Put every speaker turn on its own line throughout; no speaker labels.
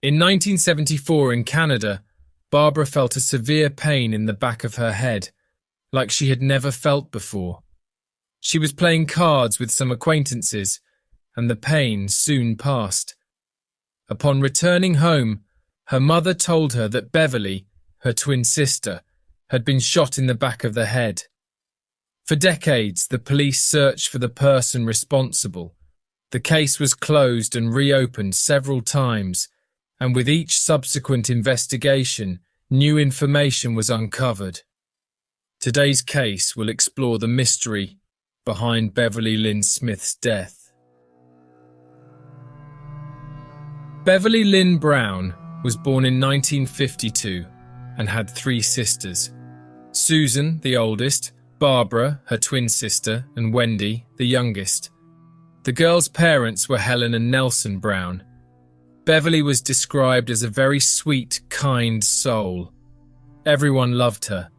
In 1974 in Canada, Barbra felt a severe pain in the back of her head, like she had never felt before. She was playing cards with some acquaintances, and the pain soon passed. Upon returning home, her mother told her that Beverly, her twin sister, had been shot in the back of the head. For decades, the police searched for the person responsible. The case was closed and reopened several times, and with each subsequent investigation, new information was uncovered. Today's case will explore the mystery behind Beverly Lynn Smith's death. Beverly Lynn Brown was born in 1952 and had 3 sisters. Susan, the oldest, Barbara, her twin sister, and Wendy, the youngest. The girls' parents were Helen and Nelson Brown. Beverly was described as a very sweet, kind soul. Everyone loved her.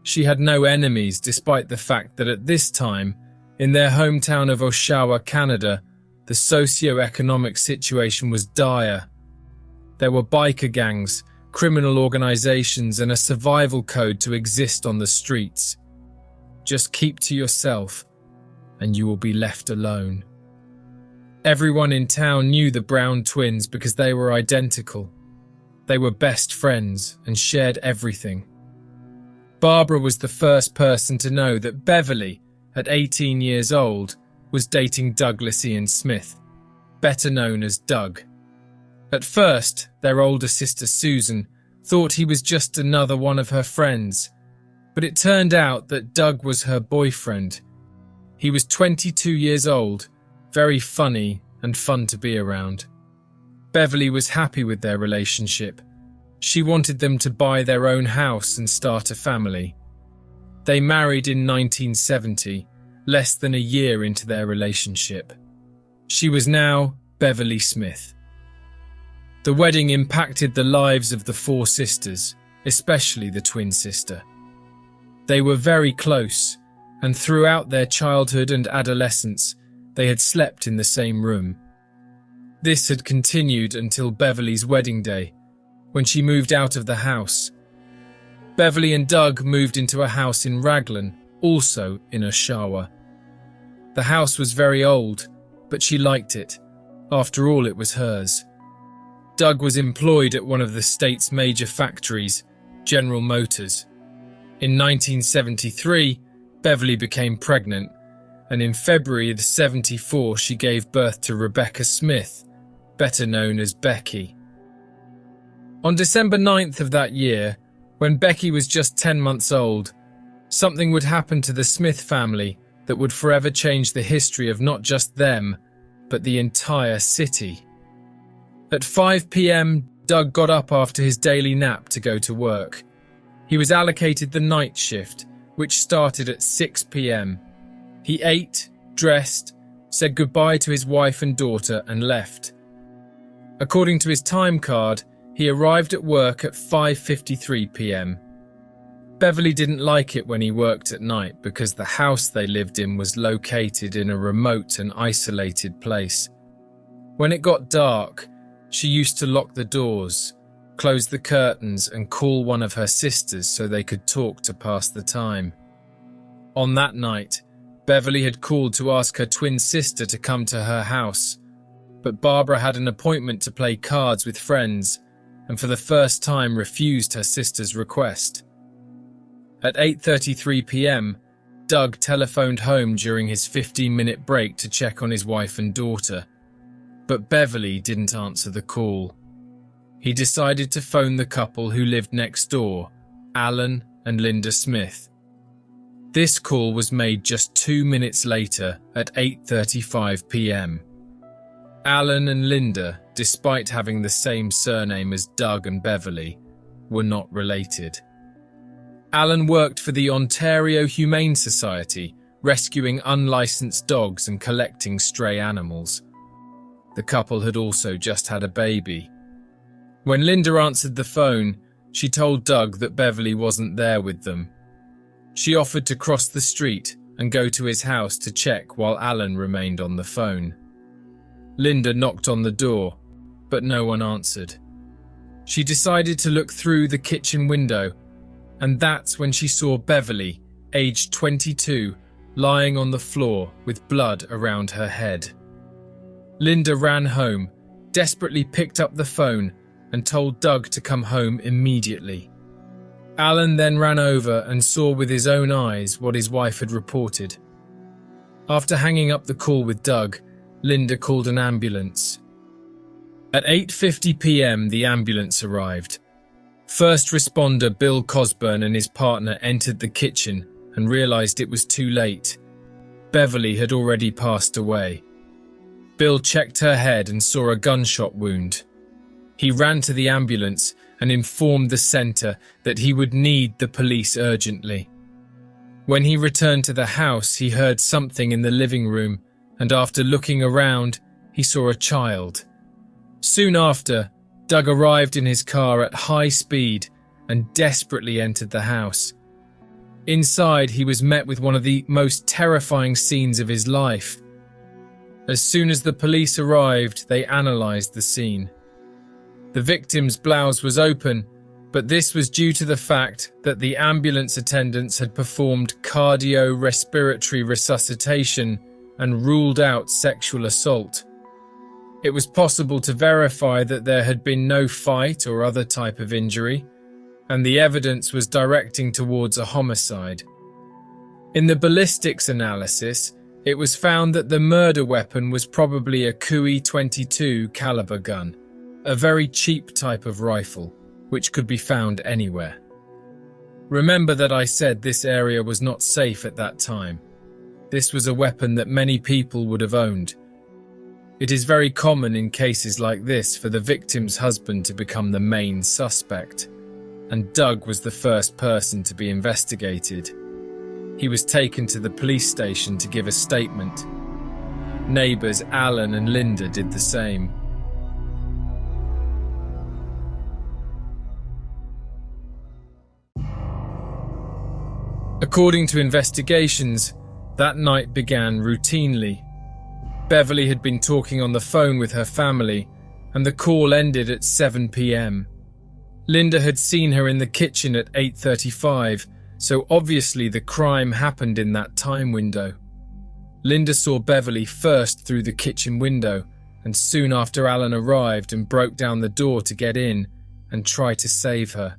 She had no enemies despite the fact that at this time, in their hometown of Oshawa, Canada, the socio-economic situation was dire. There were biker gangs, criminal organizations, and a survival code to exist on the streets. Just keep to yourself, and you will be left alone. Everyone in town knew the Brown twins because they were identical. They were best friends and shared everything. Barbara was the first person to know that Beverly, at 18 years old, was dating Douglas Ian Smith, better known as Doug. At first, their older sister Susan thought he was just another one of her friends, but it turned out that Doug was her boyfriend. He was 22 years old, very funny and fun to be around. Beverly was happy with their relationship. She wanted them to buy their own house and start a family. They married in 1970, less than a year into their relationship. She was now Beverly Smith. The wedding impacted the lives of the 4 sisters, especially the twin sister. They were very close, and throughout their childhood and adolescence, they had slept in the same room. This had continued until Beverly's wedding day, when she moved out of the house. Beverly and Doug moved into a house in Raglan, also in Oshawa. The house was very old, but she liked it. After all, it was hers. Doug was employed at one of the state's major factories, General Motors. In 1973, Beverly became pregnant, and in February of '74 she gave birth to Rebecca Smith, better known as Becky. On December 9th of that year, when Becky was just 10 months old, something would happen to the Smith family that would forever change the history of not just them, but the entire city. At 5 p.m, Doug got up after his daily nap to go to work. He was allocated the night shift, which started at 6 p.m. He ate, dressed, said goodbye to his wife and daughter, and left. According to his time card, he arrived at work at 5:53 p.m. Beverly didn't like it when he worked at night because the house they lived in was located in a remote and isolated place. When it got dark, she used to lock the doors, close the curtains, and call one of her sisters so they could talk to pass the time. On that night, Beverly had called to ask her twin sister to come to her house, but Barbara had an appointment to play cards with friends and for the first time refused her sister's request. At 8:33 p.m, Doug telephoned home during his 15-minute break to check on his wife and daughter, but Beverly didn't answer the call. He decided to phone the couple who lived next door, Alan and Linda Smith. This call was made just 2 minutes later at 8:35 p.m. Alan and Linda, despite having the same surname as Doug and Beverly, were not related. Alan worked for the Ontario Humane Society, rescuing unlicensed dogs and collecting stray animals. The couple had also just had a baby. When Linda answered the phone, she told Doug that Beverly wasn't there with them. She offered to cross the street and go to his house to check while Alan remained on the phone. Linda knocked on the door, but no one answered. She decided to look through the kitchen window, and that's when she saw Beverly, aged 22, lying on the floor with blood around her head. Linda ran home, desperately picked up the phone, and told Doug to come home immediately. Alan then ran over and saw with his own eyes what his wife had reported. After hanging up the call with Doug, Linda called an ambulance. At 8:50 p.m, the ambulance arrived. First responder Bill Cosburn and his partner entered the kitchen and realized it was too late. Beverly had already passed away. Bill checked her head and saw a gunshot wound. He ran to the ambulance and informed the center that he would need the police urgently. When he returned to the house, he heard something in the living room, and after looking around, he saw a child. Soon after, Doug arrived in his car at high speed and desperately entered the house. Inside, he was met with one of the most terrifying scenes of his life. As soon as the police arrived, they analyzed the scene. The victim's blouse was open, but this was due to the fact that the ambulance attendants had performed cardiorespiratory resuscitation and ruled out sexual assault. It was possible to verify that there had been no fight or other type of injury, and the evidence was directing towards a homicide. In the ballistics analysis, it was found that the murder weapon was probably a .22 caliber gun, a very cheap type of rifle, which could be found anywhere. Remember that I said this area was not safe at that time. This was a weapon that many people would have owned. It is very common in cases like this for the victim's husband to become the main suspect, and Doug was the first person to be investigated. He was taken to the police station to give a statement. Neighbours Alan and Linda did the same. According to investigations, that night began routinely. Beverly had been talking on the phone with her family, and the call ended at 7 p.m. Linda had seen her in the kitchen at 8:35, so obviously the crime happened in that time window. Linda saw Beverly first through the kitchen window, and soon after Alan arrived and broke down the door to get in and try to save her.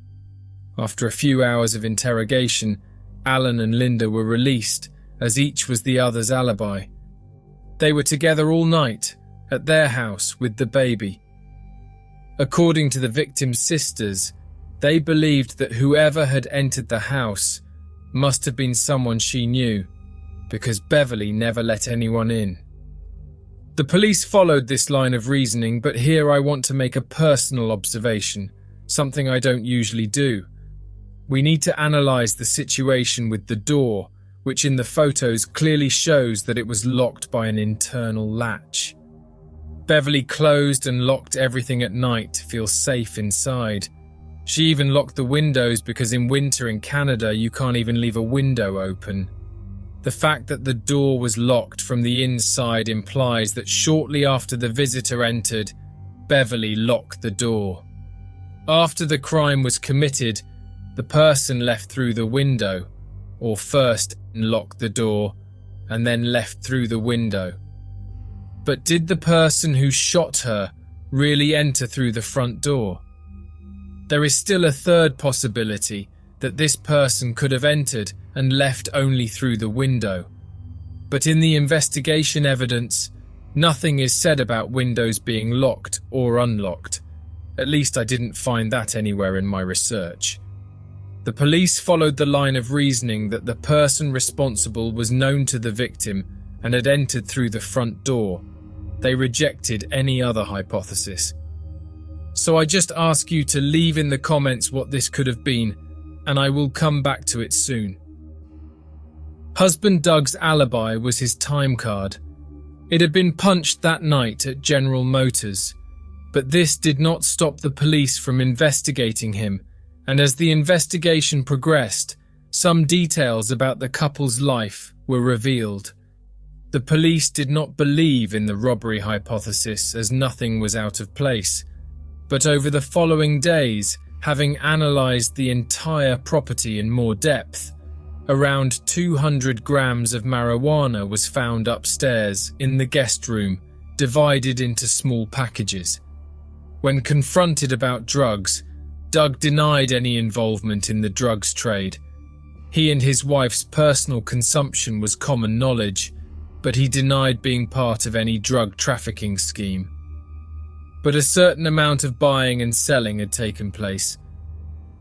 After a few hours of interrogation, Alan and Linda were released, as each was the other's alibi. They were together all night, at their house with the baby. According to the victim's sisters, they believed that whoever had entered the house must have been someone she knew, because Beverly never let anyone in. The police followed this line of reasoning, but here I want to make a personal observation, something I don't usually do. We need to analyze the situation with the door, which in the photos clearly shows that it was locked by an internal latch. Beverly closed and locked everything at night to feel safe inside. She even locked the windows because in winter in Canada you can't even leave a window open. The fact that the door was locked from the inside implies that shortly after the visitor entered, Beverly locked the door. After the crime was committed, the person left through the window, or first locked the door and then left through the window. But did the person who shot her really enter through the front door? There is still a third possibility, that this person could have entered and left only through the window. But in the investigation evidence, nothing is said about windows being locked or unlocked. At least I didn't find that anywhere in my research. The police followed the line of reasoning that the person responsible was known to the victim and had entered through the front door. They rejected any other hypothesis. So I just ask you to leave in the comments what this could have been, and I will come back to it soon. Husband Doug's alibi was his time card. It had been punched that night at General Motors, but this did not stop the police from investigating him, and as the investigation progressed, some details about the couple's life were revealed. The police did not believe in the robbery hypothesis as nothing was out of place. But over the following days, having analysed the entire property in more depth, around 200 grams of marijuana was found upstairs in the guest room, divided into small packages. When confronted about drugs, Doug denied any involvement in the drugs trade. He and his wife's personal consumption was common knowledge, but he denied being part of any drug trafficking scheme. But a certain amount of buying and selling had taken place.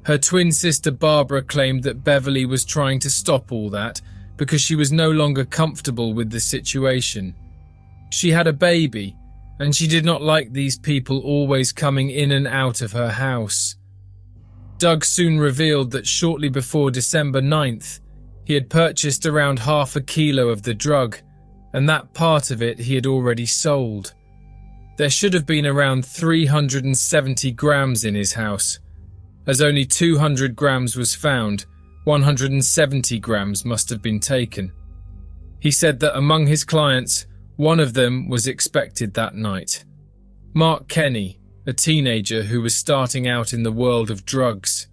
Her twin sister Barbra claimed that Beverly was trying to stop all that because she was no longer comfortable with the situation. She had a baby, and she did not like these people always coming in and out of her house. Doug soon revealed that shortly before December 9th, he had purchased around half a kilo of the drug, and that part of it he had already sold. There should have been around 370 grams in his house. As only 200 grams was found, 170 grams must have been taken. He said that among his clients, one of them was expected that night. Mark Kenny, a teenager who was starting out in the world of drugs.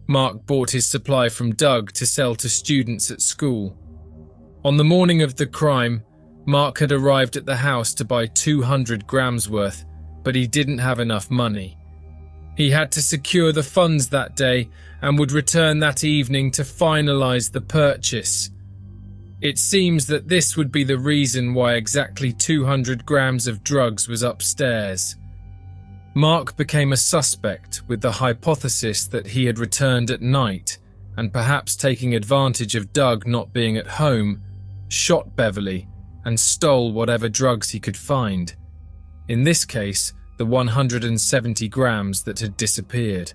Mark bought his supply from Doug to sell to students at school. On the morning of the crime, Mark had arrived at the house to buy 200 grams worth, but he didn't have enough money. He had to secure the funds that day and would return that evening to finalize the purchase. It seems that this would be the reason why exactly 200 grams of drugs was upstairs. Mark became a suspect with the hypothesis that he had returned at night and, perhaps taking advantage of Doug not being at home, shot Beverly and stole whatever drugs he could find. In this case, the 170 grams that had disappeared.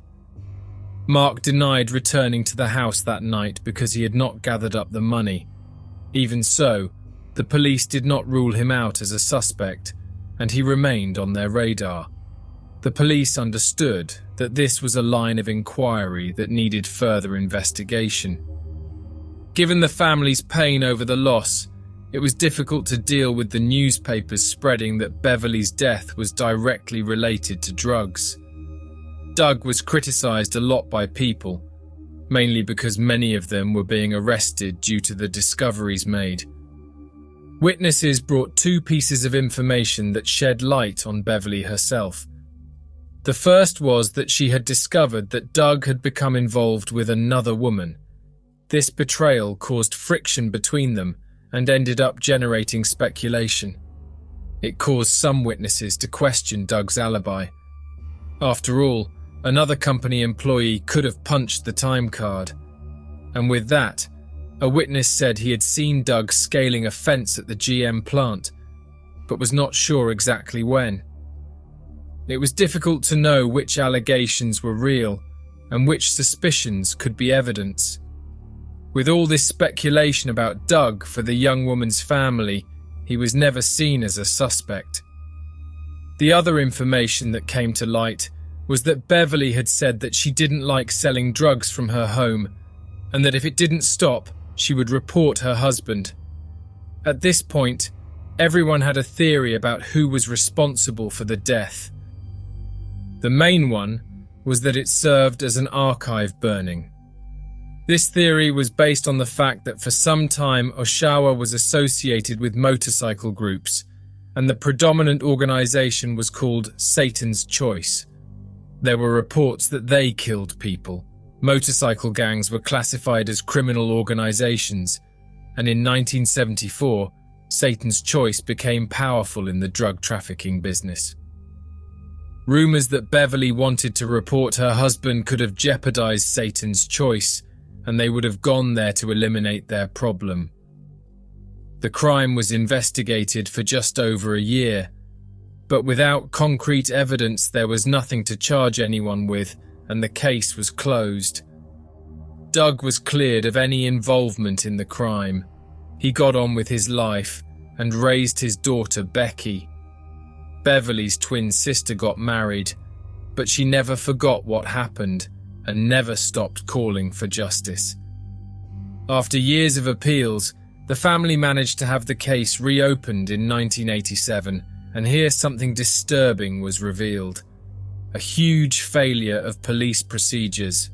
Mark denied returning to the house that night because he had not gathered up the money. Even so, the police did not rule him out as a suspect, and he remained on their radar. The police understood that this was a line of inquiry that needed further investigation. Given the family's pain over the loss, it was difficult to deal with the newspapers spreading that Beverly's death was directly related to drugs. Doug was criticized a lot by people, mainly because many of them were being arrested due to the discoveries made. Witnesses brought two pieces of information that shed light on Beverly herself. The first was that she had discovered that Doug had become involved with another woman. This betrayal caused friction between them and ended up generating speculation. It caused some witnesses to question Doug's alibi. After all, another company employee could have punched the time card. And with that, a witness said he had seen Doug scaling a fence at the GM plant, but was not sure exactly when. It was difficult to know which allegations were real and which suspicions could be evidence. With all this speculation about Doug for the young woman's family, he was never seen as a suspect. The other information that came to light was that Beverly had said that she didn't like selling drugs from her home, and that if it didn't stop, she would report her husband. At this point, everyone had a theory about who was responsible for the death. The main one was that it served as an archive burning. This theory was based on the fact that for some time Oshawa was associated with motorcycle groups, and the predominant organization was called Satan's Choice. There were reports that they killed people. Motorcycle gangs were classified as criminal organizations, and in 1974, Satan's Choice became powerful in the drug trafficking business. Rumors that Beverly wanted to report her husband could have jeopardized Satan's Choice, and they would have gone there to eliminate their problem. The crime was investigated for just over a year, but without concrete evidence there was nothing to charge anyone with, and the case was closed. Doug was cleared of any involvement in the crime. He got on with his life and raised his daughter Becky. Beverly's twin sister got married, but she never forgot what happened and never stopped calling for justice. After years of appeals, the family managed to have the case reopened in 1987, and here something disturbing was revealed. a huge failure of police procedures.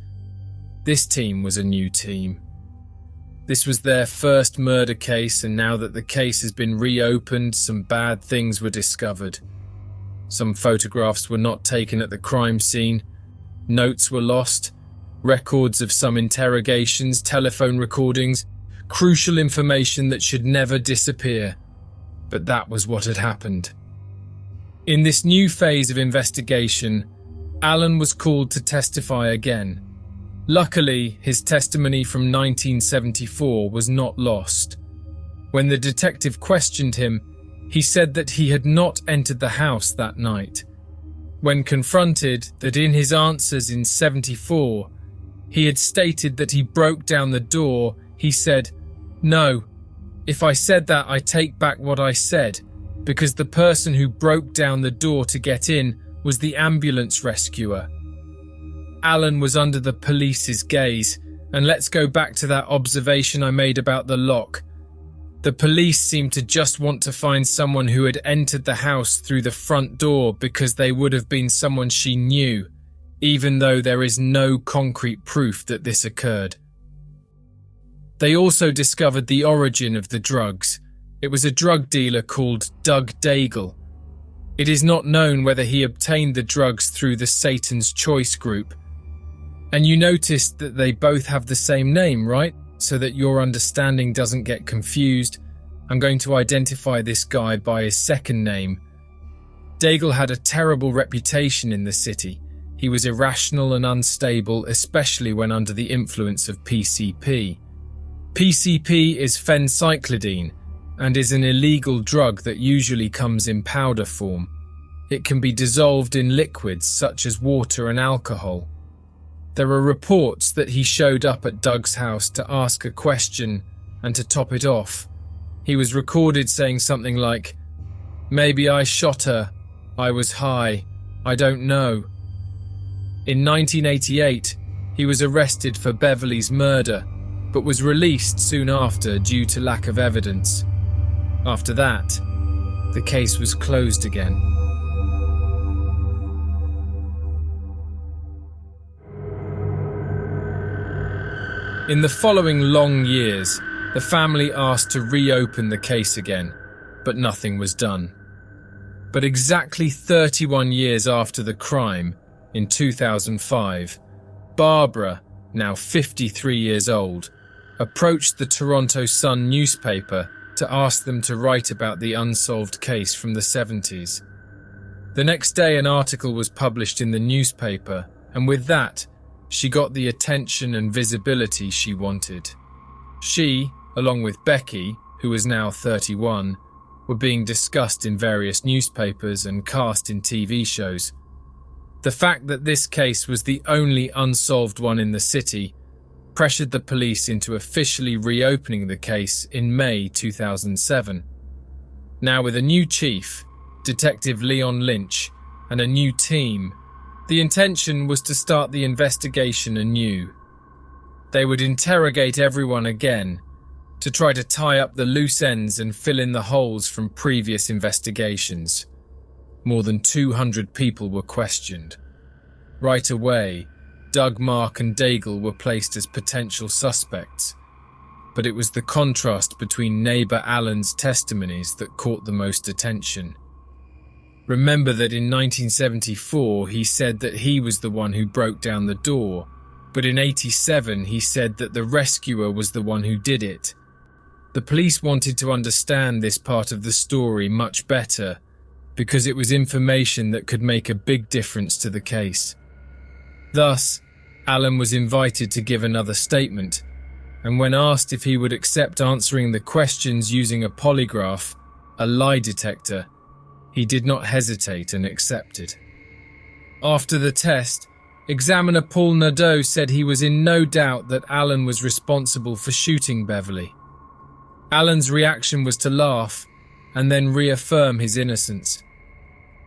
This team was a new team. This was their first murder case, and now that the case has been reopened, some bad things were discovered. Some photographs were not taken at the crime scene, notes were lost, records of some interrogations, telephone recordings, crucial information that should never disappear. But that was what had happened. In this new phase of investigation, Alan was called to testify again. Luckily, his testimony from 1974 was not lost. When the detective questioned him, he said that he had not entered the house that night. When confronted that in his answers in 74, he had stated that he broke down the door, he said, "No, if I said that, I take back what I said, because the person who broke down the door to get in was the ambulance rescuer." Alan was under the police's gaze, and let's go back to that observation I made about the lock. The police seemed to just want to find someone who had entered the house through the front door because they would have been someone she knew, even though there is no concrete proof that this occurred. They also discovered the origin of the drugs. It was a drug dealer called Doug Daigle. It is not known whether he obtained the drugs through the Satan's Choice group. And you noticed that they both have the same name, right? So that your understanding doesn't get confused, I'm going to identify this guy by his second name. Daigle had a terrible reputation in the city. He was irrational and unstable, especially when under the influence of PCP. PCP is phencyclidine and is an illegal drug that usually comes in powder form. It can be dissolved in liquids such as water and alcohol. There are reports that he showed up at Doug's house to ask a question, and to top it off, he was recorded saying something like, "Maybe I shot her. I was high. I don't know." In 1988, he was arrested for Beverly's murder, but was released soon after due to lack of evidence. After that, the case was closed again. In the following long years, the family asked to reopen the case again, but nothing was done. But exactly 31 years after the crime, in 2005, Barbra, now 53 years old, approached the Toronto Sun newspaper to ask them to write about the unsolved case from the 70s. The next day, an article was published in the newspaper, and with that, she got the attention and visibility she wanted. She, along with Becky, who was now 31, were being discussed in various newspapers and cast in TV shows. The fact that this case was the only unsolved one in the city pressured the police into officially reopening the case in May 2007. Now with a new chief, Detective Leon Lynch, and a new team, the intention was to start the investigation anew. They would interrogate everyone again to try to tie up the loose ends and fill in the holes from previous investigations. More than 200 people were questioned. Right away, Doug, Mark and Daigle were placed as potential suspects, but it was the contrast between neighbour Alan's testimonies that caught the most attention. Remember that in 1974 he said that he was the one who broke down the door, but in 87 he said that the rescuer was the one who did it. The police wanted to understand this part of the story much better, because it was information that could make a big difference to the case. Thus, Alan was invited to give another statement, and when asked if he would accept answering the questions using a polygraph, a lie detector, he did not hesitate and accepted. After the test, examiner Paul Nadeau said he was in no doubt that Alan was responsible for shooting Beverly. Alan's reaction was to laugh and then reaffirm his innocence.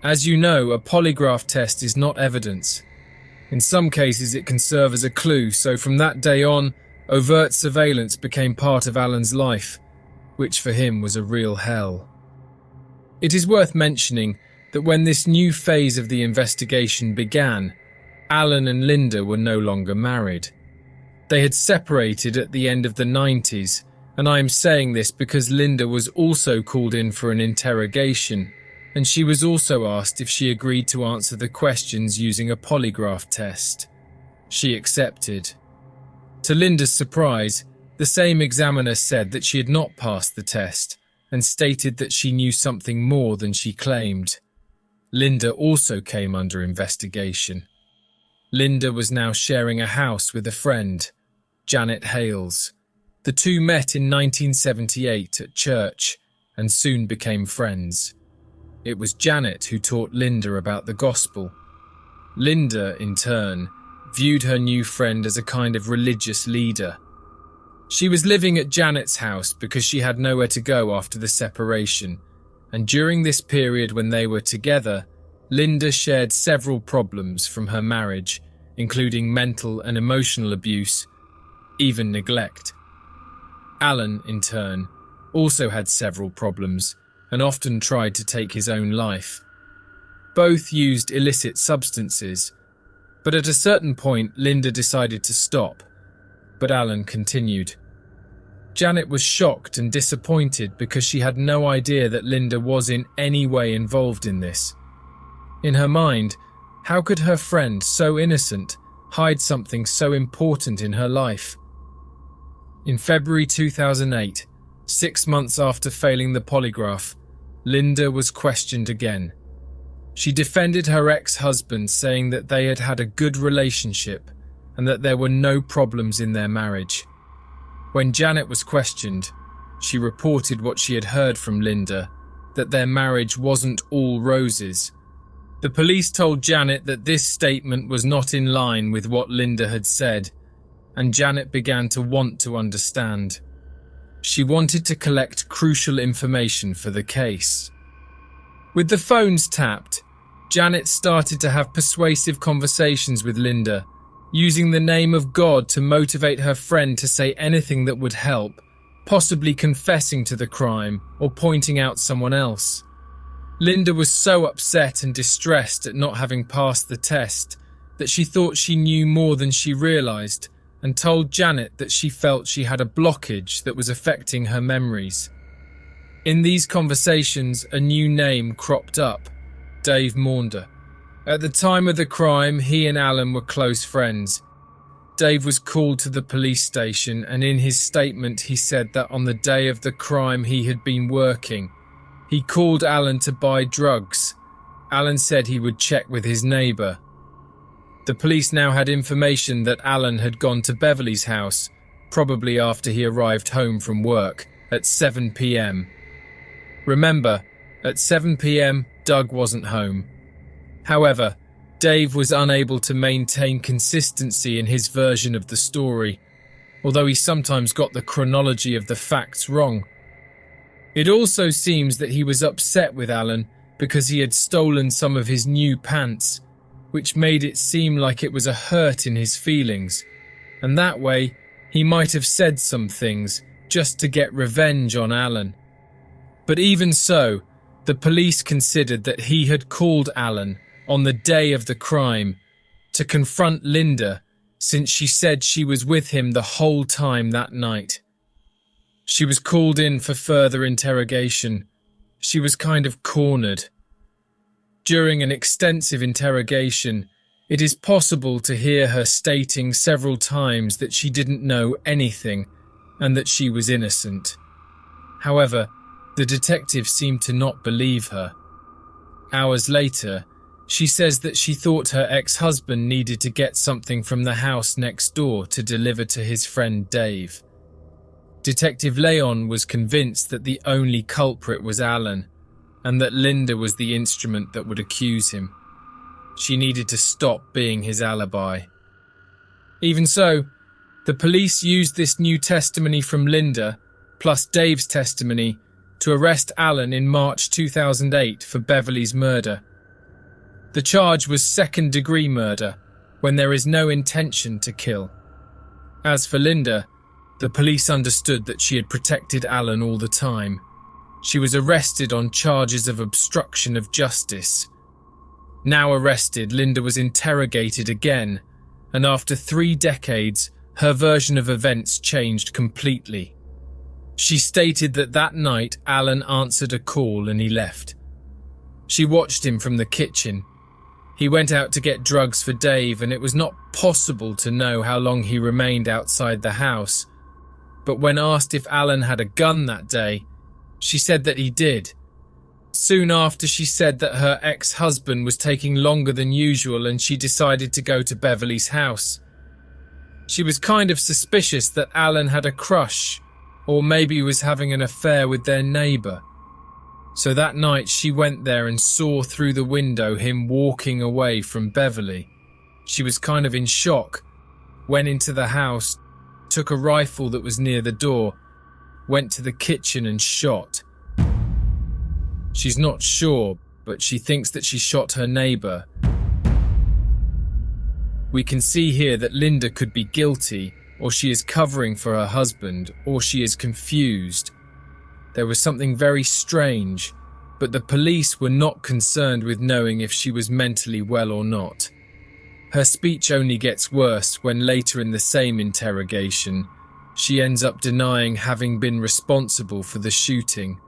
As you know, a polygraph test is not evidence. In some cases it can serve as a clue, so from that day on, overt surveillance became part of Alan's life, which for him was a real hell. It is worth mentioning that when this new phase of the investigation began, Alan and Linda were no longer married. They had separated at the end of the 90s, and I am saying this because Linda was also called in for an interrogation, and she was also asked if she agreed to answer the questions using a polygraph test. She accepted. To Linda's surprise, the same examiner said that she had not passed the test and stated that she knew something more than she claimed. Linda also came under investigation. Linda was now sharing a house with a friend, Janet Hales. The two met in 1978 at church and soon became friends. It was Janet who taught Linda about the gospel. Linda, in turn, viewed her new friend as a kind of religious leader. She was living at Janet's house because she had nowhere to go after the separation, and during this period when they were together, Linda shared several problems from her marriage, including mental and emotional abuse, even neglect. Alan, in turn, also had several problems and often tried to take his own life. Both used illicit substances, but at a certain point Linda decided to stop, but Alan continued. Janet was shocked and disappointed because she had no idea that Linda was in any way involved in this. In her mind, how could her friend, so innocent, hide something so important in her life? In February 2008, 6 months after failing the polygraph, Linda was questioned again. She defended her ex-husband, saying that they had had a good relationship and that there were no problems in their marriage. When Janet was questioned, she reported what she had heard from Linda, that their marriage wasn't all roses. The police told Janet that this statement was not in line with what Linda had said, and Janet began to want to understand. She wanted to collect crucial information for the case. With the phones tapped, Janet started to have persuasive conversations with Linda, using the name of God to motivate her friend to say anything that would help, possibly confessing to the crime or pointing out someone else. Linda was so upset and distressed at not having passed the test that she thought she knew more than she realized, and told Janet that she felt she had a blockage that was affecting her memories. In these conversations, a new name cropped up, Dave Maunder. At the time of the crime, he and Alan were close friends. Dave was called to the police station, and in his statement he said that on the day of the crime he had been working. He called Alan to buy drugs. Alan said he would check with his neighbour. The police now had information that Alan had gone to Beverly's house, probably after he arrived home from work, at 7 p.m. Remember, at 7 p.m, Doug wasn't home. However, Dave was unable to maintain consistency in his version of the story, although he sometimes got the chronology of the facts wrong. It also seems that he was upset with Alan because he had stolen some of his new pants, which made it seem like it was a hurt in his feelings, and that way he might have said some things just to get revenge on Alan. But even so, the police considered that he had called Alan on the day of the crime to confront Linda, since she said she was with him the whole time that night. She was called in for further interrogation. She was kind of cornered. During an extensive interrogation, it is possible to hear her stating several times that she didn't know anything and that she was innocent. However, the detective seemed to not believe her. Hours later, she says that she thought her ex-husband needed to get something from the house next door to deliver to his friend Dave. Detective Leon was convinced that the only culprit was Alan, and that Linda was the instrument that would accuse him. She needed to stop being his alibi. Even so, the police used this new testimony from Linda, plus Dave's testimony, to arrest Alan in March 2008 for Beverly's murder. The charge was second-degree murder, when there is no intention to kill. As for Linda, the police understood that she had protected Alan all the time. She was arrested on charges of obstruction of justice. Now arrested, Linda was interrogated again, and after 3 decades, her version of events changed completely. She stated that that night Alan answered a call and he left. She watched him from the kitchen. He went out to get drugs for Dave, and it was not possible to know how long he remained outside the house. But when asked if Alan had a gun that day, she said that he did. Soon after, she said that her ex-husband was taking longer than usual and she decided to go to Beverly's house. She was kind of suspicious that Alan had a crush, or maybe was having an affair with their neighbour. So that night she went there and saw through the window him walking away from Beverly. She was kind of in shock, went into the house, took a rifle that was near the door, went to the kitchen and shot. She's not sure, but she thinks that she shot her neighbour. We can see here that Linda could be guilty, or she is covering for her husband, or she is confused. There was something very strange, but the police were not concerned with knowing if she was mentally well or not. Her speech only gets worse when later in the same interrogation, she ends up denying having been responsible for the shooting,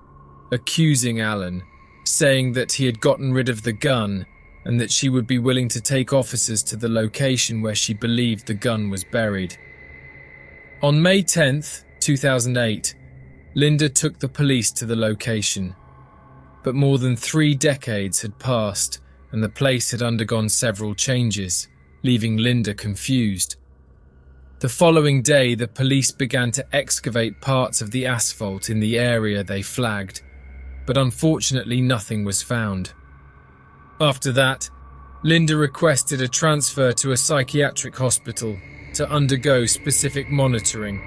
accusing Alan, saying that he had gotten rid of the gun and that she would be willing to take officers to the location where she believed the gun was buried. On May 10th, 2008, Linda took the police to the location. But more than 3 decades had passed and the place had undergone several changes, leaving Linda confused. The following day, the police began to excavate parts of the asphalt in the area they flagged, but unfortunately nothing was found. After that, Linda requested a transfer to a psychiatric hospital to undergo specific monitoring.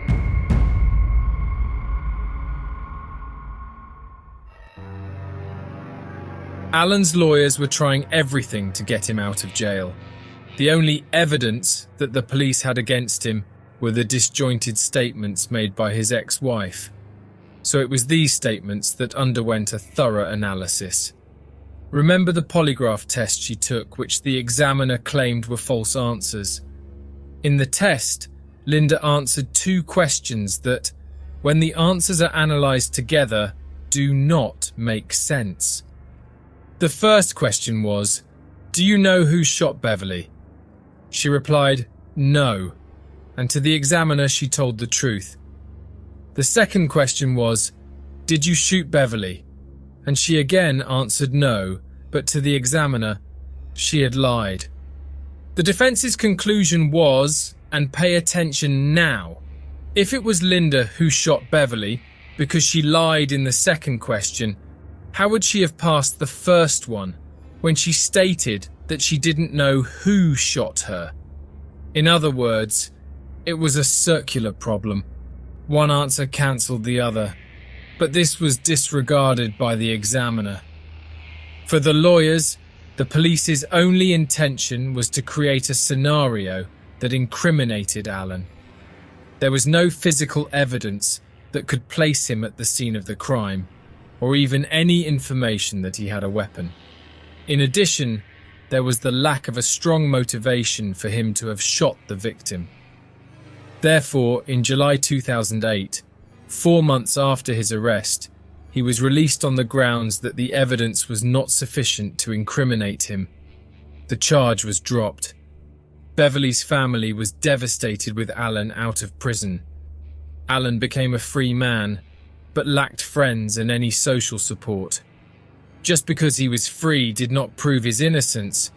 Alan's lawyers were trying everything to get him out of jail. The only evidence that the police had against him were the disjointed statements made by his ex-wife. So it was these statements that underwent a thorough analysis. Remember the polygraph test she took, which the examiner claimed were false answers? In the test, Linda answered 2 questions that, when the answers are analysed together, do not make sense. The first question was, "Do you know who shot Beverly?" She replied, "No," and to the examiner she told the truth. The second question was, "Did you shoot Beverly?" And she again answered no, but to the examiner, she had lied. The defence's conclusion was, and pay attention now, if it was Linda who shot Beverly because she lied in the second question, how would she have passed the first one when she stated that she didn't know who shot her? In other words, it was a circular problem. One answer cancelled the other, but this was disregarded by the examiner. For the lawyers, the police's only intention was to create a scenario that incriminated Alan. There was no physical evidence that could place him at the scene of the crime, or even any information that he had a weapon. In addition, there was the lack of a strong motivation for him to have shot the victim. Therefore, in July 2008, 4 months after his arrest, he was released on the grounds that the evidence was not sufficient to incriminate him. The charge was dropped. Beverly's family was devastated with Alan out of prison. Alan became a free man, but lacked friends and any social support. Just because he was free did not prove his innocence,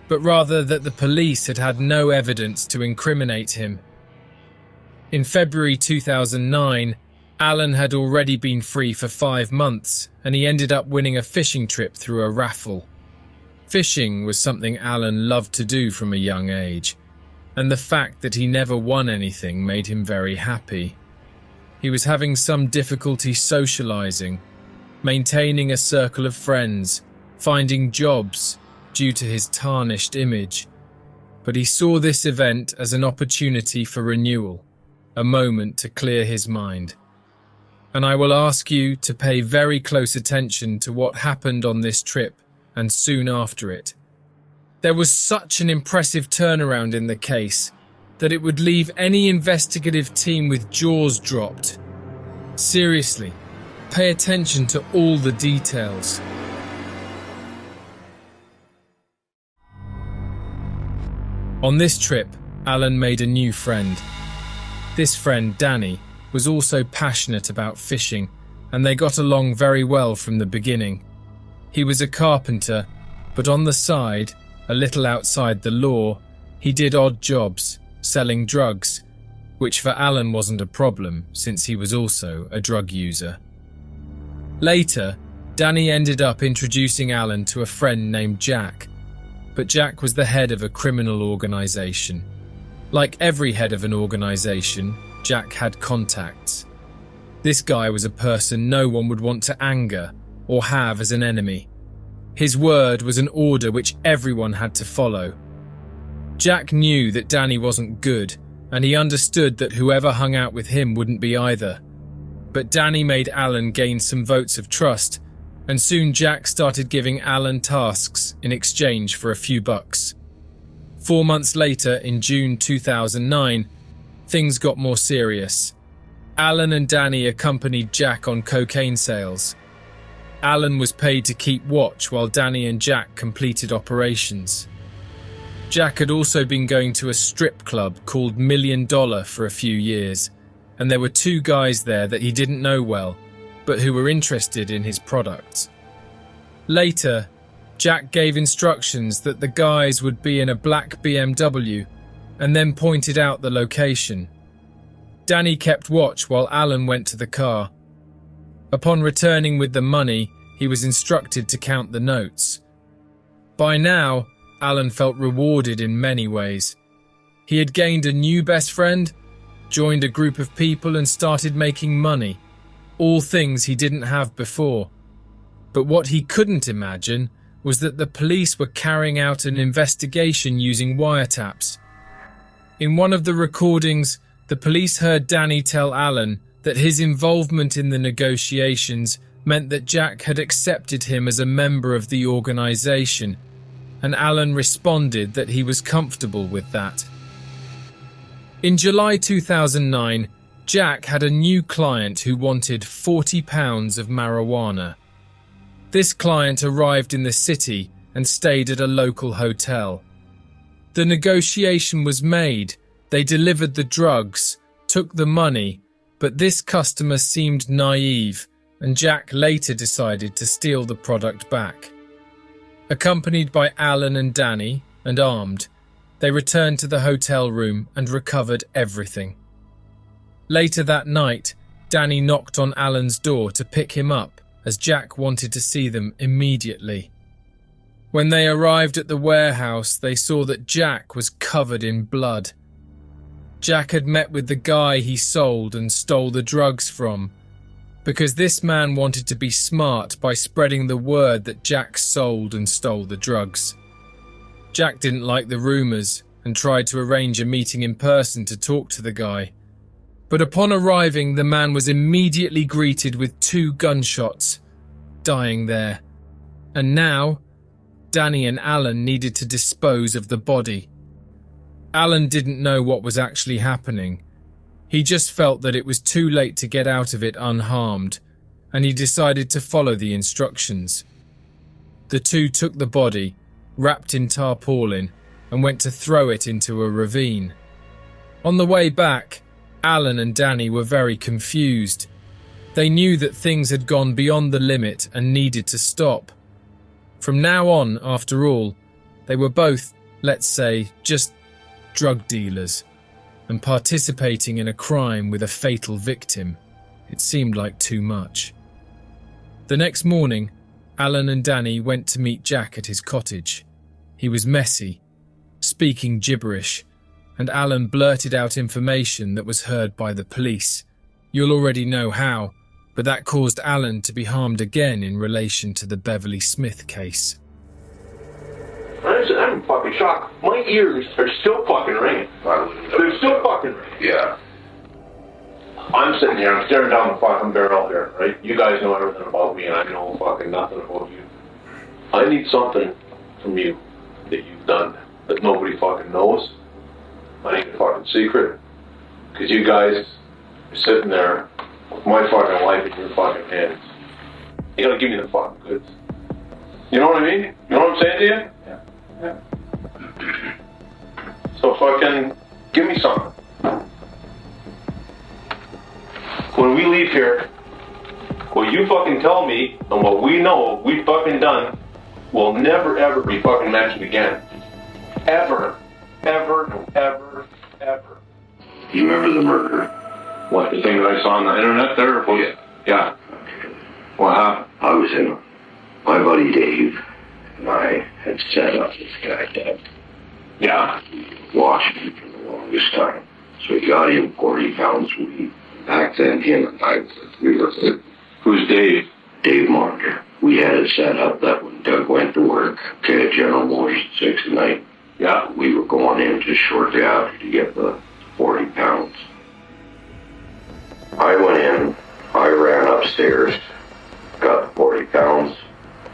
but rather that the police had had no evidence to incriminate him. In February 2009, Alan had already been free for 5 months, and he ended up winning a fishing trip through a raffle. Fishing was something Alan loved to do from a young age, and the fact that he never won anything made him very happy. He was having some difficulty socializing, maintaining a circle of friends, finding jobs due to his tarnished image. But he saw this event as an opportunity for renewal, a moment to clear his mind. and I will ask you to pay very close attention to what happened on this trip and soon after it. There was such an impressive turnaround in the case that it would leave any investigative team with jaws dropped. Seriously, pay attention to all the details. On this trip, Alan made a new friend. This friend, Danny, was also passionate about fishing, and they got along very well from the beginning. He was a carpenter, but on the side, a little outside the law, he did odd jobs, selling drugs, which for Alan wasn't a problem since he was also a drug user. Later, Danny ended up introducing Alan to a friend named Jack, but Jack was the head of a criminal organisation. Like every head of an organisation, Jack had contacts. This guy was a person no one would want to anger or have as an enemy. His word was an order which everyone had to follow. Jack knew that Danny wasn't good, and he understood that whoever hung out with him wouldn't be either. But Danny made Alan gain some votes of trust, and soon Jack started giving Alan tasks in exchange for a few bucks. 4 months later, in June 2009, things got more serious. Alan and Danny accompanied Jack on cocaine sales. Alan was paid to keep watch while Danny and Jack completed operations. Jack had also been going to a strip club called $1 Million for a few years, and there were 2 guys there that he didn't know well, but who were interested in his products. Later, Jack gave instructions that the guys would be in a black BMW, and then pointed out the location. Danny kept watch while Alan went to the car. Upon returning with the money, he was instructed to count the notes. By now, Alan felt rewarded in many ways. He had gained a new best friend, joined a group of people and started making money, all things he didn't have before. But what he couldn't imagine was that the police were carrying out an investigation using wiretaps. In one of the recordings, the police heard Danny tell Alan that his involvement in the negotiations meant that Jack had accepted him as a member of the organisation, and Alan responded that he was comfortable with that. In July 2009, Jack had a new client who wanted 40 pounds of marijuana. This client arrived in the city and stayed at a local hotel. The negotiation was made, they delivered the drugs, took the money, but this customer seemed naive, and Jack later decided to steal the product back. Accompanied by Alan and Danny, and armed, they returned to the hotel room and recovered everything. Later that night, Danny knocked on Alan's door to pick him up, as Jack wanted to see them immediately. When they arrived at the warehouse, they saw that Jack was covered in blood. Jack had met with the guy he sold and stole the drugs from, because this man wanted to be smart by spreading the word that Jack sold and stole the drugs. Jack didn't like the rumours and tried to arrange a meeting in person to talk to the guy. But upon arriving, the man was immediately greeted with 2 gunshots, dying there. And now, Danny and Alan needed to dispose of the body. Alan didn't know what was actually happening. He just felt that it was too late to get out of it unharmed, and he decided to follow the instructions. The 2 took the body, wrapped in tarpaulin, and went to throw it into a ravine. On the way back, Alan and Danny were very confused. They knew that things had gone beyond the limit and needed to stop. From now on, after all, they were both, let's say, just drug dealers, and participating in a crime with a fatal victim. It seemed like too much. The next morning, Alan and Danny went to meet Jack at his cottage. He was messy, speaking gibberish, and Alan blurted out information that was heard by the police. You'll already know how, but that caused Alan to be harmed again in relation to the Beverly Smith case.
I'm fucking shocked. My ears are still fucking ringing. They're still fucking ringing.
Yeah.
I'm sitting here, I'm staring down the fucking barrel here, right? You guys know everything about me and I know fucking nothing about you. I need something from you that you've done that nobody fucking knows. I need a fucking secret. Because you guys are sitting there with my fucking life in your fucking hands. You gotta give me the fucking goods. You know what I mean? You know what I'm saying to you? Yeah. So fucking give me something. When we leave here, what you fucking tell me and what we know we fucking done will never ever be fucking mentioned again. Ever. Ever, ever, ever.
You remember the murder?
What, the thing that I saw on the internet there?
Yeah.
Yeah. What happened?
I was in my buddy Dave, and I had set up this guy dead.
Yeah.
Watched him for the longest time. So he got in 40 pounds of weed. Back then, him and I, we were good.
Who's Dave?
Dave Monder. We had it set up that when Doug went to work, okay, at General Motors at 6 at night,
Yeah.
we were going in just shortly after to get the 40 pounds. I went in, I ran upstairs, got the 40 pounds.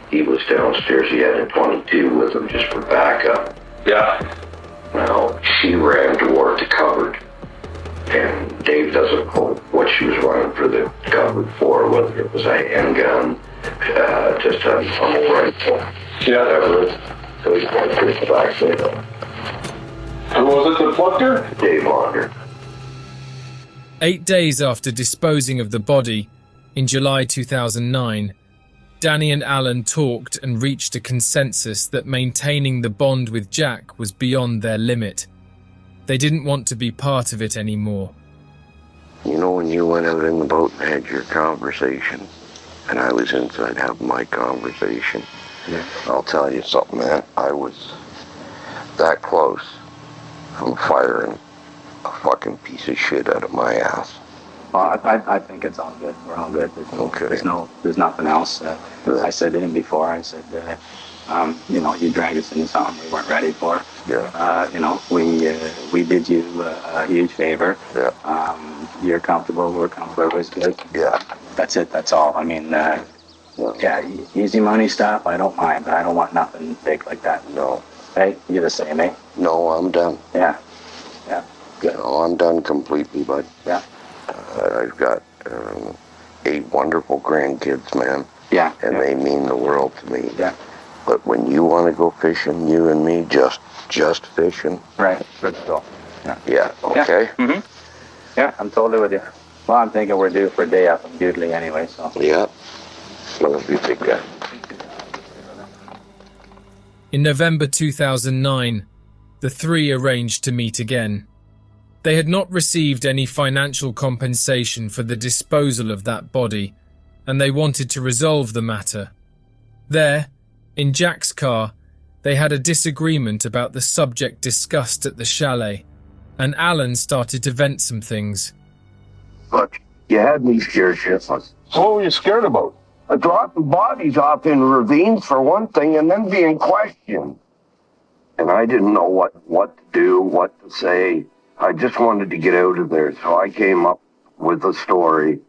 He was downstairs, he had a 22 with him just for backup.
Yeah.
Now, she ran toward the cupboard, and Dave doesn't know what she was running for the cupboard for, whether it was a handgun, just a normal rifle, whatever. So he went to the back window.
Who was it that plucked her?
Dave Monder.
8 days after disposing of the body, in July 2009, Danny and Alan talked and reached a consensus that maintaining the bond with Jack was beyond their limit. They didn't want to be part of it anymore.
You know, when you went out in the boat and had your conversation, and I was inside having my conversation, I'll tell you something, man. I was that close from firing a fucking piece of shit out of my ass.
Well, I think it's all good. We're all good. There's nothing else. I said to him before, I said, you dragged us into something we weren't ready for.
Yeah.
We did you a huge favor.
Yeah.
You're comfortable, we're comfortable, everybody's good.
Yeah.
That's it, that's all. I mean, easy money stuff, I don't mind, but I don't want nothing big like that.
No.
Hey, you're the same, eh?
No, I'm done.
Yeah. Good.
No, I'm done completely, bud.
Yeah.
I've got 8 wonderful grandkids, man.
Yeah.
And they mean the world to me.
Yeah.
But when you want to go fishing, you and me, just fishing.
Right. Good to go. Yeah.
Yeah. Okay.
Yeah. Mm-hmm. Yeah, I'm totally with you. Well, I'm thinking we're due for a day up in Butley anyway, so.
Yeah. Love you, big guy.
In November 2009, the three arranged to meet again. They had not received any financial compensation for the disposal of that body, and they wanted to resolve the matter. There, in Jack's car, they had a disagreement about the subject discussed at the chalet, and Alan started to vent some things.
Look, you had me scared shitless.
What were you scared about?
Dropping bodies off in ravines for one thing and then being questioned. And I didn't know what to do, what to say. I just wanted to get out of there, so I came up with a story,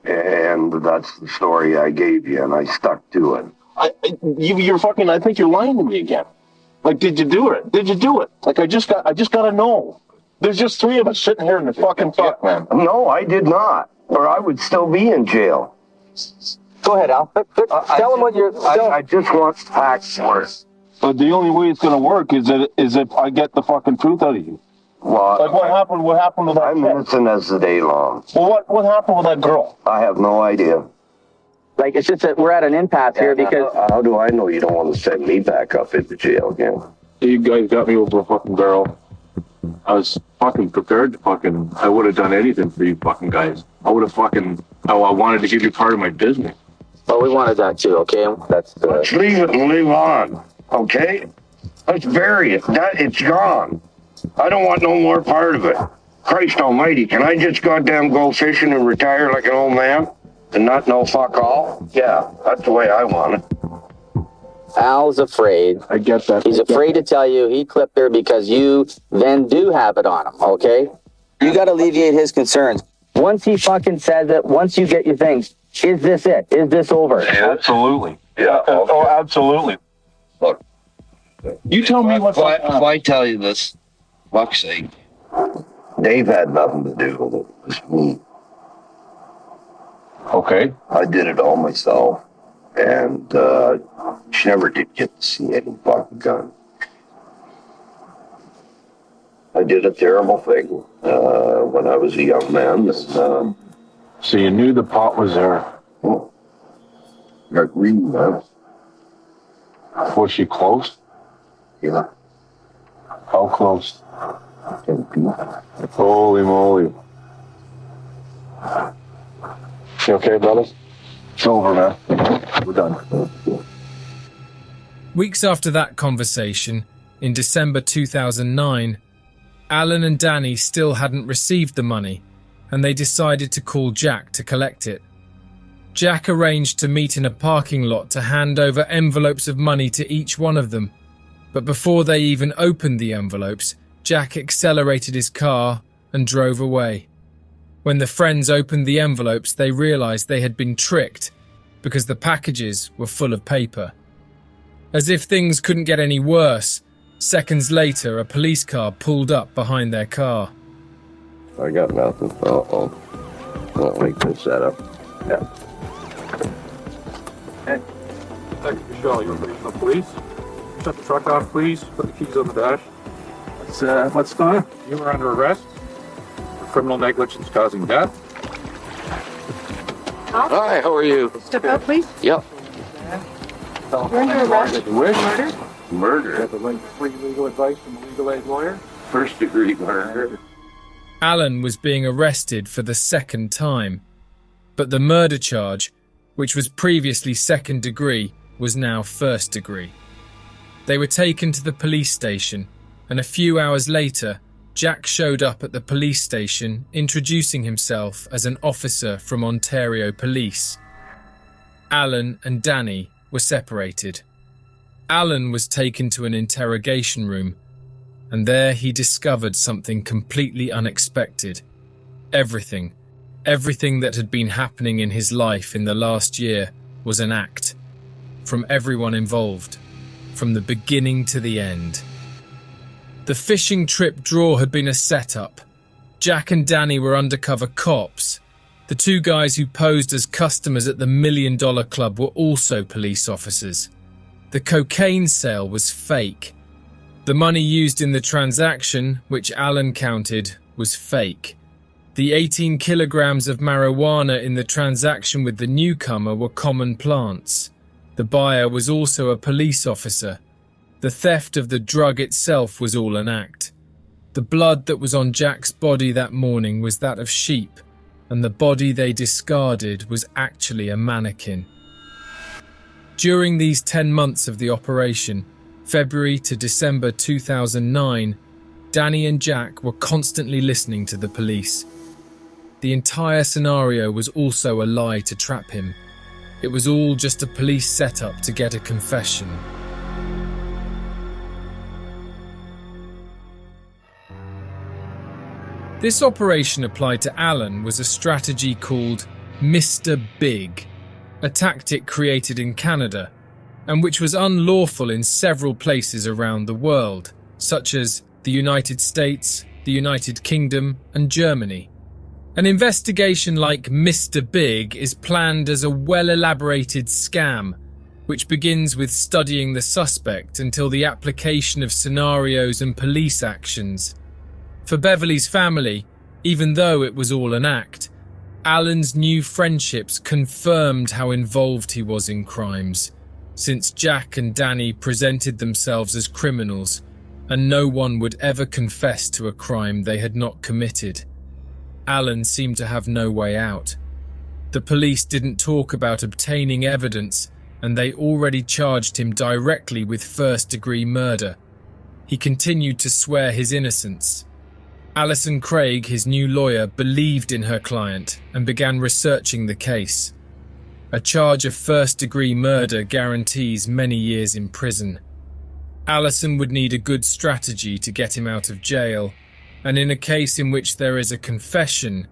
and that's the story I gave you, and I stuck to it.
You're fucking, I think you're lying to me again. Like, did you do it? Did you do it? Like, I just gotta know. There's just 3 of us sitting here in the fucking fuck, man.
No, I did not, or I would still be in jail.
Go ahead, Al. Tell them what you're...
I just want facts for it.
But the only way it's gonna work is if I get the fucking truth out of you.
Well,
like what happened with that
I'm innocent as the day long.
Well, what happened with that girl?
I have no idea.
Like, it's just that we're at an impasse here because...
How do I know you don't want to send me back up into jail again?
You guys got me over a fucking barrel. I was fucking prepared to I would have done anything for you fucking guys. I would have I wanted to give you part of my business.
Well, we wanted that too, okay?
Let's leave it and live on, okay? Let's bury it. It's gone. I don't want no more part of it. Christ almighty, can I just goddamn go fishing and retire like an old man and not know fuck all? Yeah, that's the way I want it.
Al's afraid.
I get that.
He's afraid to tell you he clipped her because you then do have it on him, okay? You got to alleviate his concerns.
once he fucking says it, once you get your things, is this it? Is this over?
Absolutely. Yeah.
Oh, absolutely.
Look,
You tell me what's
if I tell you this, fuck's sake, Dave had nothing to do with it. It was me.
Okay.
I did it all myself, and she never did get to see any fucking gun. I did a terrible thing when I was a young man. And,
So you knew the pot was there.
got green, man.
Was she close?
Yeah.
How close?
10 feet.
Holy moly. You okay, brother? It's over, man. We're done.
Weeks after that conversation, in December 2009, Alan and Danny still hadn't received the money, and they decided to call Jack to collect it. Jack arranged to meet in a parking lot to hand over envelopes of money to each one of them. But before they even opened the envelopes, Jack accelerated his car and drove away. When the friends opened the envelopes, they realized they had been tricked because the packages were full of paper. As if things couldn't get any worse, seconds later, a police car pulled up behind their car.
I got nothing. Uh-oh. Don't make this setup. Yeah.
Hey, Detective Michelle, you're from the police. Shut the truck off, please. Put the keys on the dash. What's going on? You were under arrest for criminal negligence causing death.
Hi, how are you?
Step out, please.
Yep.
You're under arrest.
Murder?
Murder.
Have the right to free legal advice from a legal aid lawyer.
First degree murder.
Alan was being arrested for the second time, but the murder charge, which was previously second degree, was now first degree. They were taken to the police station, and a few hours later, Jack showed up at the police station introducing himself as an officer from Ontario Police. Alan and Danny were separated. Alan was taken to an interrogation room, and there he discovered something completely unexpected. Everything that had been happening in his life in the last year was an act, from everyone involved, from the beginning to the end. The fishing trip draw had been a setup. Jack and Danny were undercover cops. The two guys who posed as customers at the $1 Million Club were also police officers. The cocaine sale was fake. The money used in the transaction, which Alan counted, was fake. The 18 kilograms of marijuana in the transaction with the newcomer were common plants. The buyer was also a police officer. The theft of the drug itself was all an act. The blood that was on Jack's body that morning was that of sheep, and the body they discarded was actually a mannequin. During these 10 months of the operation, February to December 2009, Danny and Jack were constantly listening to the police. The entire scenario was also a lie to trap him. It was all just a police setup to get a confession. This operation applied to Alan was a strategy called Mr. Big, a tactic created in Canada, and which was unlawful in several places around the world, such as the United States, the United Kingdom, and Germany. An investigation like Mr. Big is planned as a well-elaborated scam, which begins with studying the suspect until the application of scenarios and police actions. For Beverly's family, even though it was all an act, Alan's new friendships confirmed how involved he was in crimes, since Jack and Danny presented themselves as criminals, and no one would ever confess to a crime they had not committed. Alan seemed to have no way out. The police didn't talk about obtaining evidence, and they already charged him directly with first-degree murder. He continued to swear his innocence. Alison Craig, his new lawyer, believed in her client and began researching the case. A charge of first-degree murder guarantees many years in prison. Alison would need a good strategy to get him out of jail, and in a case in which there is a confession,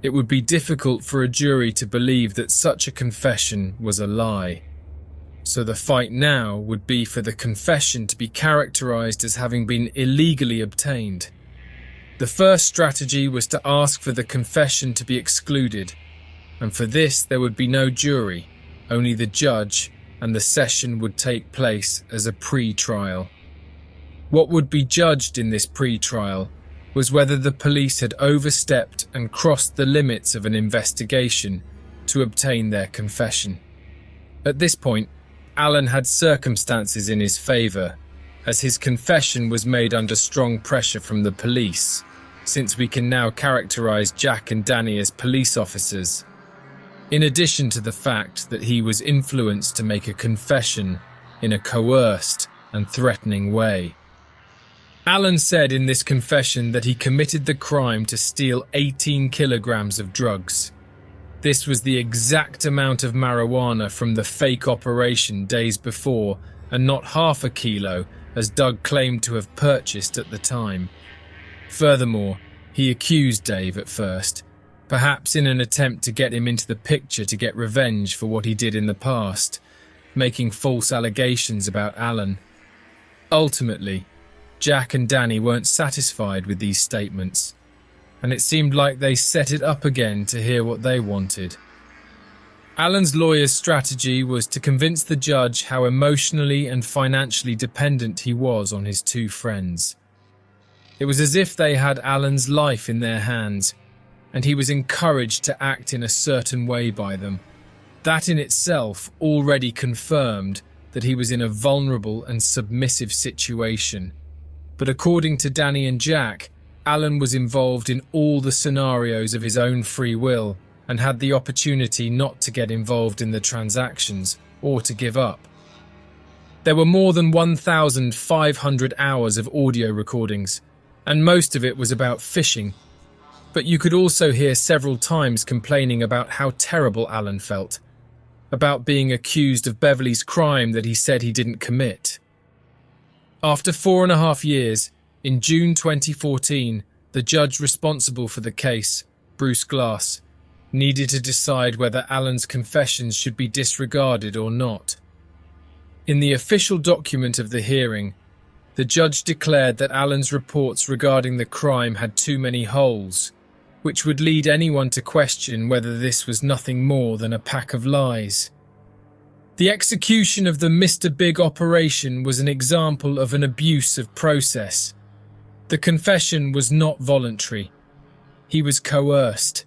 it would be difficult for a jury to believe that such a confession was a lie. So the fight now would be for the confession to be characterized as having been illegally obtained. The first strategy was to ask for the confession to be excluded, and for this there would be no jury, only the judge, and the session would take place as a pre-trial. What would be judged in this pre-trial was whether the police had overstepped and crossed the limits of an investigation to obtain their confession. At this point, Alan had circumstances in his favour, as his confession was made under strong pressure from the police, since we can now characterise Jack and Danny as police officers, in addition to the fact that he was influenced to make a confession in a coerced and threatening way. Alan said in this confession that he committed the crime to steal 18 kilograms of drugs. This was the exact amount of marijuana from the fake operation days before, and not half a kilo, as Doug claimed to have purchased at the time. Furthermore, he accused Dave at first, perhaps in an attempt to get him into the picture to get revenge for what he did in the past, making false allegations about Alan. Ultimately, Jack and Danny weren't satisfied with these statements, and it seemed like they set it up again to hear what they wanted. Alan's lawyer's strategy was to convince the judge how emotionally and financially dependent he was on his two friends. It was as if they had Alan's life in their hands, and he was encouraged to act in a certain way by them. That in itself already confirmed that he was in a vulnerable and submissive situation. But according to Danny and Jack, Alan was involved in all the scenarios of his own free will and had the opportunity not to get involved in the transactions or to give up. There were more than 1,500 hours of audio recordings, and most of it was about fishing. But you could also hear several times complaining about how terrible Alan felt, about being accused of Beverly's crime that he said he didn't commit. After 4.5 years, in June 2014, the judge responsible for the case, Bruce Glass, needed to decide whether Alan's confessions should be disregarded or not. In the official document of the hearing, the judge declared that Alan's reports regarding the crime had too many holes, which would lead anyone to question whether this was nothing more than a pack of lies. The execution of the Mr. Big operation was an example of an abuse of process. The confession was not voluntary. He was coerced.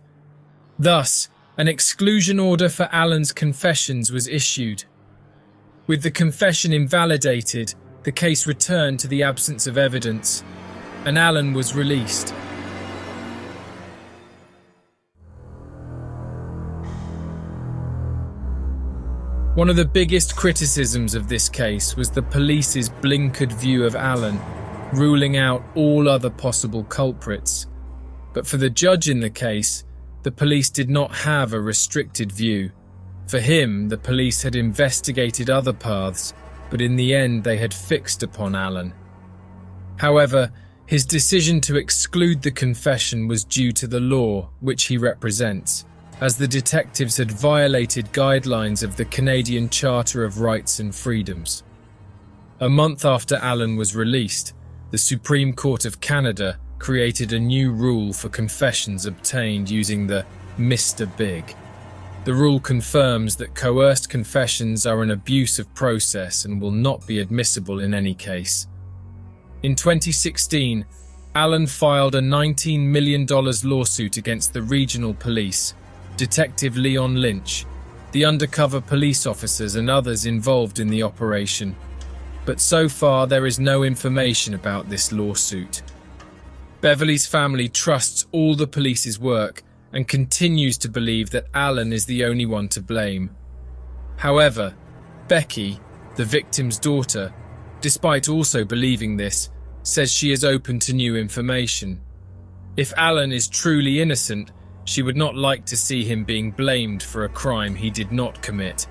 Thus, an exclusion order for Alan's confessions was issued. With the confession invalidated, the case returned to the absence of evidence, and Alan was released. One of the biggest criticisms of this case was the police's blinkered view of Alan, ruling out all other possible culprits. But for the judge in the case, the police did not have a restricted view. For him, the police had investigated other paths, but in the end they had fixed upon Alan. However, his decision to exclude the confession was due to the law which he represents, as the detectives had violated guidelines of the Canadian Charter of Rights and Freedoms. A month after Alan was released, the Supreme Court of Canada created a new rule for confessions obtained using the Mr. Big. The rule confirms that coerced confessions are an abuse of process and will not be admissible in any case. In 2016, Alan filed a $19 million lawsuit against the regional police, Detective Leon Lynch, the undercover police officers and others involved in the operation. But so far there is no information about this lawsuit. Beverly's family trusts all the police's work and continues to believe that Alan is the only one to blame. However, Becky, the victim's daughter, despite also believing this, says she is open to new information. If Alan is truly innocent, she would not like to see him being blamed for a crime he did not commit.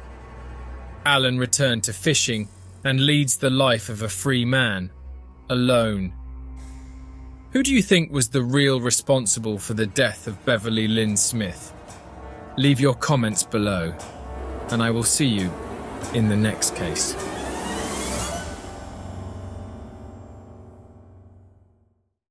Alan returned to fishing and leads the life of a free man, alone. Who do you think was the real responsible for the death of Beverly Lynn Smith? Leave your comments below, and I will see you in the next case.